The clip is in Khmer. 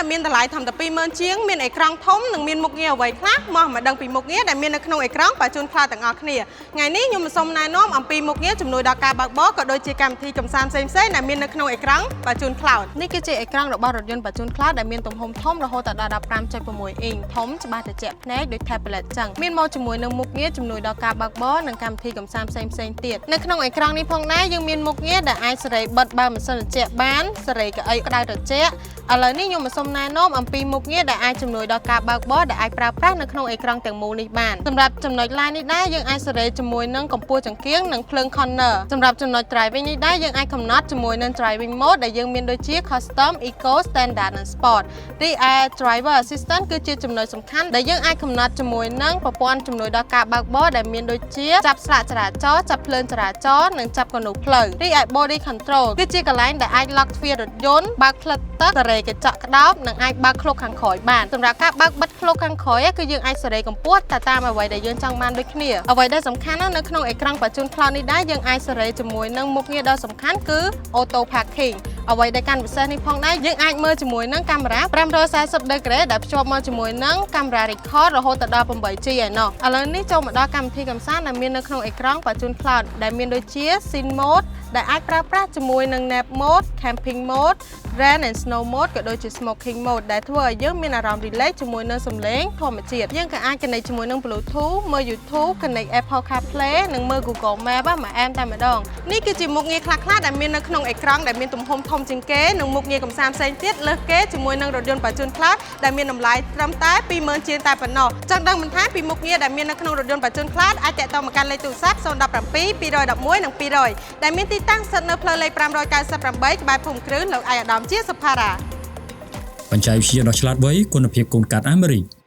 ដែលមានតម្លៃធម្មតា20000ជាងមានអេក្រង់ធំនិងមានមុខងារអ្វីខ្លះមកមកដឹងពីមុខងារដែលមាននៅក្នុងអេក្រង់បញ្ជូនខ្លះទាំងអស់គ្នាថ្ងៃនេះខ្ញុំសូមណែនាំអំពីមុខងារជំនួយដល់ការបើកបរក៏ដូចជាកម្មវិធីកំសាន្តផ្សេងៗដែលមាននៅក្នុងអេក្រង់បញ្ជូន Cloud នេះគឺជាអេក្រង់របស់រថយន្តបញ្ជូន Cloud ដែលមានទំហំធំរហូតដល់ 15.6 អ៊ីងធំច្បាស់ត្រជាក់ភ្នែកដូច tablet ចឹងមានមកជាមួយនឹងមុខងារជំនួយដល់ការបើកបរនិងកម្មវិធីកំសាន្តផ្សេងៗទៀតនៅក្នុងអេក្រង់នេះផងដែរយើងមានមុខងារដែលអាចសេរីបិទបើម៉ាស៊ីនត្រជាក់បានសេរីកៅអីក្តៅត្រជាក់ឥឡូវនេះខ្ញុំសូមណែនាំអំពីមុខងារដែលអាចជំនួយដល់ការបើកបរដែលអាចប្រើប្រាស់នៅក្នុងអេក្រង់ទាំងមូលនេះបានសម្រាប់ចំណុច line នេះដែរយើងអាចសេរីជាមួយនឹងកម្ពស់ចង្កៀងនិងភ្លើង corner សម្រាប់ចំណុច driving នេះដែរយើងអាចកំណត់ជាមួយនឹង driving mode ដែលយើងមានដូចជា custom eco standard និង sport រីឯ driver assistant គឺជាចំណុចសំខាន់ដែលយើងអាចកំណត់ជាមួយនឹងប្រព័ន្ធជំនួយដល់ការបើកបរដែលមានដូចជាចាប់ស្លាកចរាចរណ៍ចាប់ភ្លើងចរាចរណ៍និងចាប់កណ្ដូលផ្លូវរីឯ body control គឺជាកន្លែងដែលអាច lock ទ្វាររថយន្តបើកផ្លិតទឹកសេរីកញ្ចក់ក្តោបនិងអាចបើកឃ្លោកខាងក្រោយបានសម្រាប់ការបើកបិទឃ្លោកខាងក្រោយគឺយើងអាចសេរីកម្ពស់តាមអ្វីដែលយើងចង់បានដូចគ្នាអ្វីដែលសំខាន់នៅក្នុងអេក្រង់បញ្ជូន Cloud នេះដែរយើងអាចសេរីជាមួយនឹងមុខងារដ៏សំខាន់គឺ auto parking អ្វីដែលកាន់ពិសេសនេះផងដែរយើងអាចមើលជាមួយនឹងកាមេរ៉ា340ដឺក្រេដែលភ្ជាប់មកជាមួយនឹងកាមេរ៉ា record រហូតដល់ 8G ឯណោះឥឡូវនេះចូលមកដល់កម្មវិធីកំសាន្តដែលមាននៅក្នុងអេក្រង់បញ្ជូន Cloud ដែលមានដូចជា Scene Mode ដែលអាចប្រើប្រាស់ជាមួយនឹង Nap Mode, Camping Mode, Rain and Snow Mode ក៏ដូចជា Smoking Mode ដែលធ្វើឲ្យយើងមានអារម្មណ៍ relax ជាមួយនឹងសំឡេងធម្មជាតិយើងក៏អាច connect ជាមួយនឹង Bluetooth មើល YouTube connect Apple CarPlay និងមើល Google Map មកអែមតែម្ដងនេះគឺជាមុខងារខ្លះៗដែលមាននៅក្នុងអេក្រង់ដែលមានទំហំធំជាងគេនិងមុខងារកំសាន្តផ្សេងទៀតលើសគេជាមួយនឹងរថយន្តបញ្ជូន Cloud ដែលមានតម្លៃត្រឹមតែ20000ជាងតែប៉ុណ្ណោះចង់ដឹងបន្ថែមពីមុខងារដែលមាននៅក្នុងរថយន្តបញ្ជូន Cloud អាចតាក់ទងមកកាន់លេខទូរស័ព្ទ017 211 និង200ដែលមានទីតាំងស្ថិតនៅផ្លូវលេខ598ក្បែរភូមិគ្រឹះលោកឯកឧត្តមជាសុផារ៉ាបច្ចេកវិទ្យាដ៏ឆ្លាតវៃគុណភាពកូនកាត់អាមេរិក